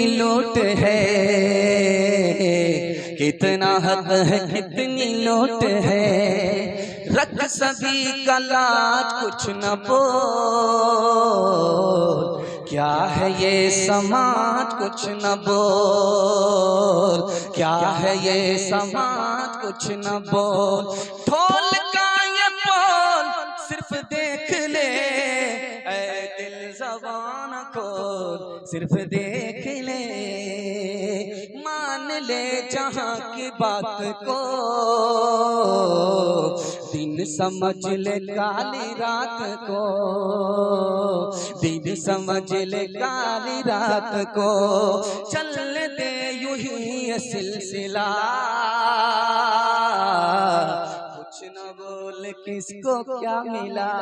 लूट है, कितना हक है कितनी लूट है। रख सभी का लाज कुछ न बोल, क्या है ये समाज कुछ न बोल, क्या है ये समाज कुछ न बोल। ढोल का ये बोल सिर्फ देख ले ऐ दिल ज़बान खोल, सिर्फ देख ले मान ले जहां की बात को। दिन समझ ले काली रात को, दिन समझ ले काली रात को। चल दे यूं ही ये सिलसिला, कुछ न बोल किसको क्या मिला,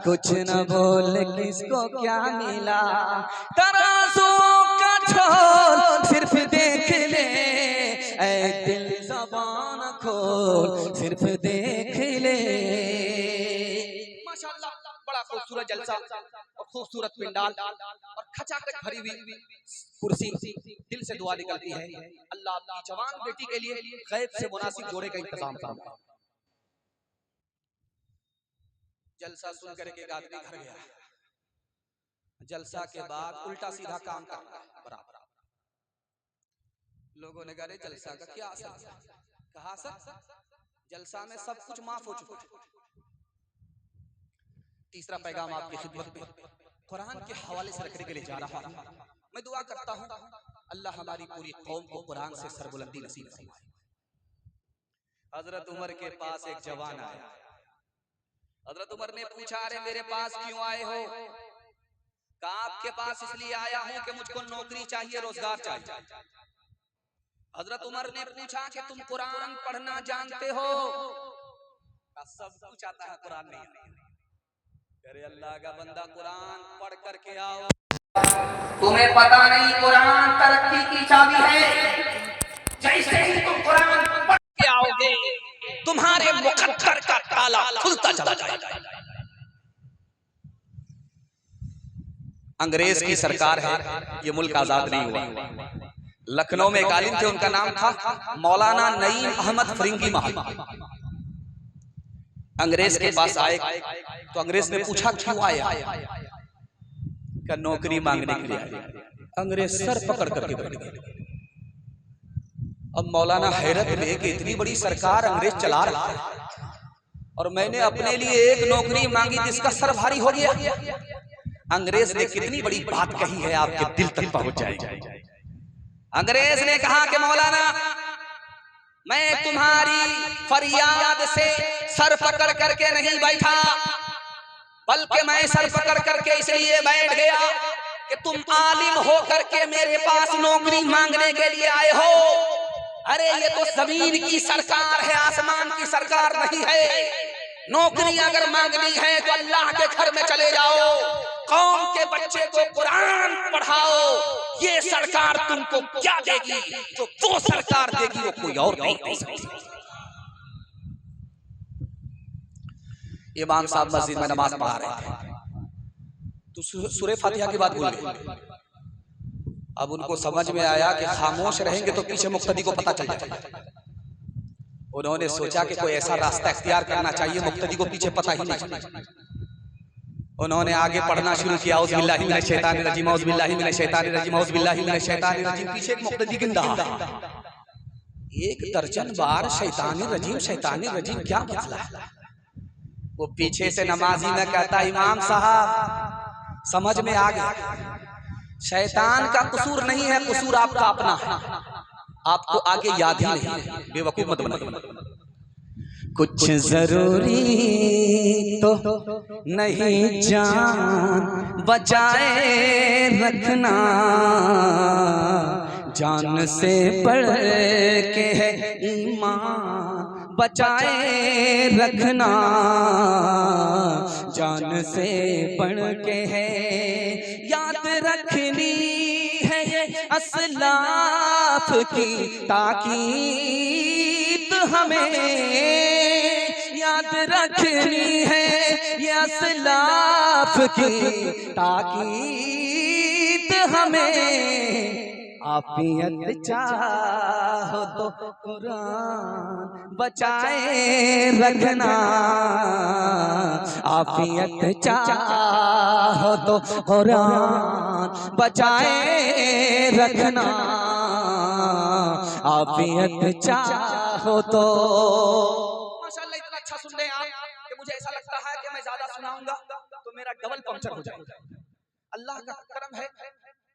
कुछ न बोल किसको क्या मिला। तराजू का छोल सिर्फ देख ले ऐ दिल ज़बान खोल, सिर्फ देख ले। माशाअल्लाह, बड़ा खूबसूरत जलसा और खूबसूरत पिंडाल और खचाखच भरी हुई कुर्सी। दिल से दुआ निकलती है अल्लाह आपकी जवान बेटी के लिए गैब से मुनासिब जोड़े का इंतजाम फरमाए। जलसा सुन करके एक आदमी घर गया। जलसा के बाद उल्टा सीधा काम करना बराबर। लोगों ने कहा जलसा का क्या असर? कहा सर जलसा में सब कुछ माफ हो चुका। तीसरा पैगाम आपकी खिदमत में कुरान के हवाले से रखने के लिए जा रहा हूं। मैं दुआ करता हूं अल्लाह हमारी पूरी कौम को कुरान से सरबुलंदी नसीब फरमाए। हजरत उमर के पास एक जवान आया। हजरत उमर ने पूछा अरे मेरे पास क्यों आए हो? कहा आपके पास इसलिए आया हूं कि मुझको नौकरी चाहिए, रोजगार चाहिए। हजरत उमर ने पूछा कि तुम कुरान पढ़ना जानते हो? सब कुछ आता है, कुरान नहीं। अरे अल्लाह का बंदा कुरान पढ़ करके आओ। तुम्हें पता नहीं कुरान तरक्की की चाबी है। जैसे ही तुम कुरान पढ़ के आओगे तुम्हारे मुकद्दर का ताला खुलता चला जाएगा। अंग्रेज की सरकार है, ये मुल्क आजाद नहीं हुआ। लखनऊ में एक आलिम थे, उनका नाम था मौलाना नईम अहमद फरिंगी महल। अंग्रेज के पास आए तो अंग्रेज ने पूछा क्यों आया? क्या नौकरी मांगने के लिए आया। अंग्रेज सर पकड़ करके बैठ गए। अब मौलाना हैरत में कि इतनी बड़ी सरकार अंग्रेज चला रहा है और मैंने अपने लिए एक नौकरी मांगी जिसका सर भारी हो गया। अंग्रेज ने कितनी बड़ी बात कही है, आपके दिल तक पहुंच जाएगी। अंग्रेज ने कहा कि मौलाना मैं तुम्हारी फरियाद से सर पकड़ करके नहीं बैठा, बल्कि मैं सर पकड़ करके इसलिए बैठ गया कि तुम आलिम हो करके मेरे पास नौकरी मांगने के लिए आए हो। अरे ये तो जमीन की सरकार है, आसमान की सरकार नहीं है। नौकरी अगर मांगनी है तो अल्लाह के घर में चले जाओ, कौम के बच्चे को कुरान पढ़ाओ। ये सरकार तुमको क्या देगी? जो वो सरकार देगी वो कोई और नहीं दे सकती। इमाम साहब मस्जिद में नमाज पढ़ा रहे थे तो सूरह फातिहा की बात भूल गए। अब उनको समझ में आया कि खामोश रहेंगे तो पीछे मुक्तदी को पता चल जाएगा। उन्होंने सोचा कि कोई ऐसा रास्ता इख्तियार करना चाहिए मुक्तदी को पीछे पता ही नहीं चले। उन्होंने आगे पढ़ना शुरू किया, औज़ बिल्लाहि मिनश शैतानिर रजीम, औज़ बिल्लाहि मिनश शैतानिर रजीम, औज़ बिल्लाहि मिनश शैतानिर रजीम। पीछे एक मुक्तदी गिनता एक दर्जन बार शैतानिर रजीम शैतानिर रजीम। क्या मतलब? वो पीछे से नमाजी में कहता इमाम साहब समझ में आ गया, शैतान का कसूर नहीं है, कसूर आपका अपना है। आपको आगे याद ही नहीं, बेवकूफ मत बनो। कुछ जरूरी तो नहीं जान बचाए रखना, जान से बढ़ के है ईमान बचाए रखना, जान से बढ़ के है। याद रखनी है ये असलाफ की ताकीद हमें, याद रखनी है ये असलाफ की ताकीद हमें आफियत चाहो तो कुरान बचाए रखना, आफियत चाहो तो कुरान बचाए रखना, आफियत चाहो तो। माशाअल्लाह इतना अच्छा सुन रहे हैं आप कि मुझे ऐसा लगता है कि मैं ज्यादा सुनाऊंगा तो मेरा डबल पंक्चर हो जाएगा। अल्लाह का करम है,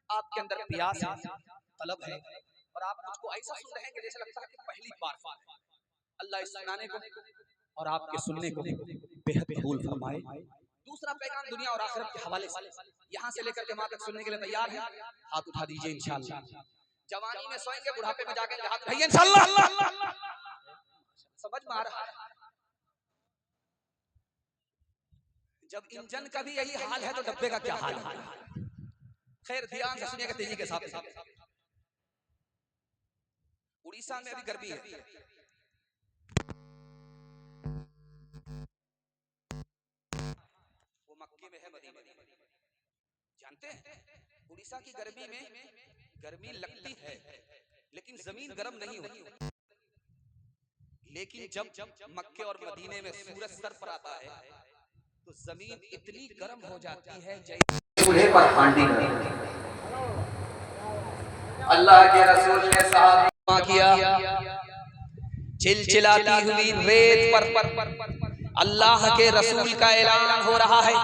आपके अंदर प्यास है, तलब है, और आप मुझको ऐसा सुन रहे हैं कि जैसे लगता है कि पहली बार अल्लाह इस सुनाने को और आपके सुनने को बेहद कबूल फरमाए। दूसरा पैगाम दुनिया और आखिरत के हवाले से यहाँ से लेकर के वहां तक सुनने के लिए तैयार है? हाथ उठा दीजिए इंशाअल्लाह। जवानी में सोएंगे, बुढ़ापे में जाके हाथ उठाइए इंशाअल्लाह। समझ में आ रहा है? जब इंजन का भी यही हाल है तो डब्बे का क्या हाल है? खैर ध्यान से सुनिएगा तेजी के साथ। उड़ीसा में अभी गर्मी है, वो मक्के में है, मदीने में। जानते हैं उड़ीसा की गर्मी में गर्मी लगती है लेकिन जमीन गर्म नहीं होती। लेकिन जब मक्के और मदीने में सूरज सर पर आता है तो जमीन इतनी गर्म हो जाती है जैसे चूल्हे पर हांडी गर्म। अल्लाह के रसूल ने साहब किया, चिलचिलाती हुई रेत पर अल्लाह के रसूल का ऐलान हो रहा है,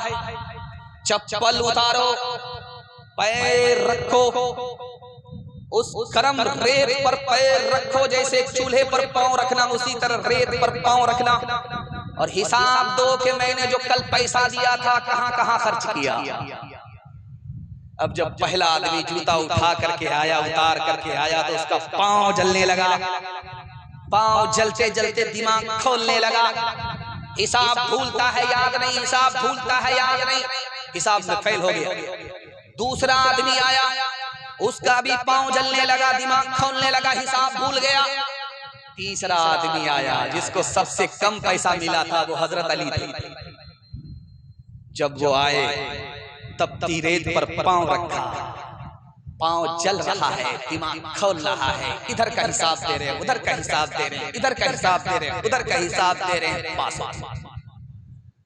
चप्पल उतारो, पैर रखो, उस गरम रेत पर पैर रखो जैसे चूल्हे पर पांव रखना, उसी तरह रेत पर पांव रखना, और हिसाब दो कि मैंने जो कल पैसा दिया था कहां कहां खर्च किया। अब जब पहला आदमी जूता उठा करके आया, उतार करके आया, तो उसका पांव जलने लगा, पांव जलते जलते दिमाग खोलने लगा। हिसाब भूलता है याद नहीं, हिसाब भूलता है याद नहीं, हिसाब में फेल हो गया। दूसरा आदमी आया, उसका भी पांव जलने लगा, दिमाग खोलने लगा, हिसाब भूल गया। तीसरा आदमी आया जिसको सबसे कम पैसा मिला था, वो हजरत अली थे। जब वो आए तब रेत पर पांव रखा, पांव जल रहा है, दिमाग खोल रहा है, इधर का हिसाब दे रहे हैं, उधर का हिसाब दे रहे हैं, इधर का हिसाब दे रहे हैं, उधर का हिसाब दे रहे हैं। पास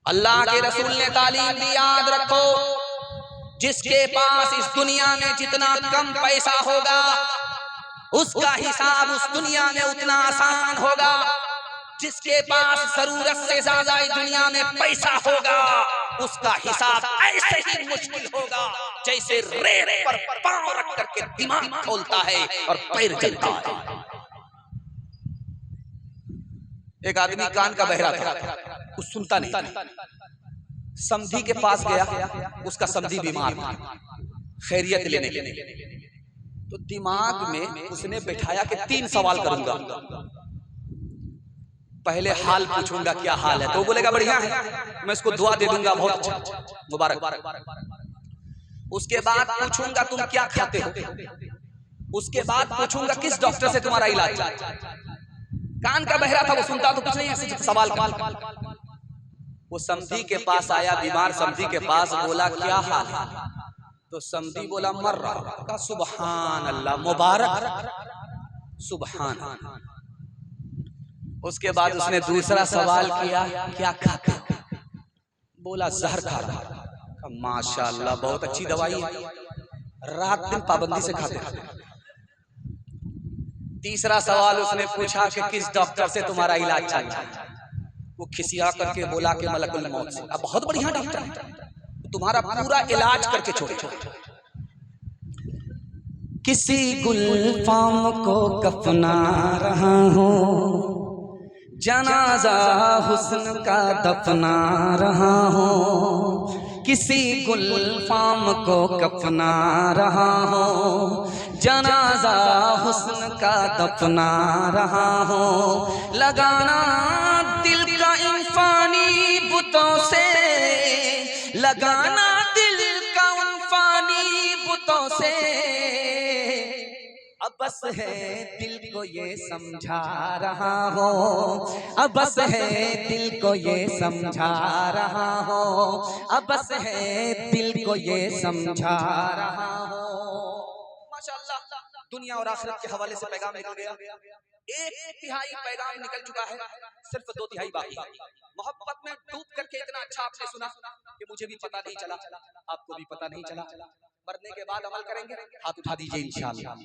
अल्लाह के रसूल ने तालीम दी, याद रखो जिसके पास इस दुनिया में जितना कम पैसा होगा उसका हिसाब उस दुनिया में उतना आसान होगा। जिसके पास जरूरत से ज्यादा इस दुनिया में पैसा होगा उसका हिसाब ऐसे ही मुश्किल होगा जैसे रेत पर पांव रख करके दिमाग खोलता है और पैर जलता है। एक आदमी कान का बहरा था, कुछ सुनता नहीं, समधी के पास गया, उसका समधी बीमार था, खैरियत लेने के लिए। तो दिमाग में उसने बैठाया कि 3 सवाल करूंगा, पहले हाल पूछूंगा क्या हाल है, तो बोलेगा बढ़िया है, मैं इसको दुआ दे दूंगा, बहुत अच्छा, मुबारक। उसके बाद पूछूंगा तुम क्या खाते हो, उसके बाद पूछूंगा किस डॉक्टर से तुम्हारा इलाज। कान का बहरा था, वो सुनता तो कुछ नहीं, ऐसे सवाल का। वो समधी के पास आया, बीमार समधी के पास, बोला क्या हाल है, तो समधी बोला मर रहा। का सुबहान अल्लाह, मुबारक, सुबहान। उसके बाद उसने दूसरा सवाल किया क्या खाते हो, बोला जहर खा रहा। माशाअल्लाह बहुत अच्छी दवाई है, रात दिन पाबंदी से खाते हैं। तीसरा सवाल उसने पूछा कि किस डॉक्टर से तुम्हारा इलाज चल रहा है, वो खिसिया करके बोला कि मलकुल मौत से। अब बहुत बढ़िया डॉक्टर है, तुम्हारा पूरा इलाज करके छोड़े। किसी गुलफाम को कफना रहा हूँ, जनाजा हुस्न का दफना रहा हूँ, किसी गुलफाम को कफना रहा हूँ, जनाजा हुस्न का दफना रहा हूँ। लगाना दिल का इंसानी बुतों से, लगाना दिल का इंसानी बुतों से, अब बस है दिल को ये समझा रहा हो, अब बस है दिल को ये समझा रहा हो, अब बस है दिल को ये समझा रहा हो। माशाअल्लाह दुनिया और आखिरत के हवाले से पैगाम निकल गया। 1/3 पैगाम निकल चुका है, सिर्फ 2/3 बाकी है। मोहब्बत में डूब करके इतना अच्छा आपने सुना कि मुझे भी पता नहीं चला, आपको भी पता नहीं चला। मरने के बाद अमल करेंगे, हाथ उठा दीजिए इंशाअल्लाह।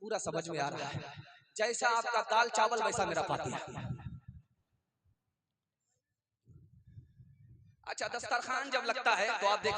पूरा समझ में आ रहा है, जैसा आपका दाल चावल वैसा मेरा फातिहा। अच्छा, दस्तरखान जब लगता है तो आप देख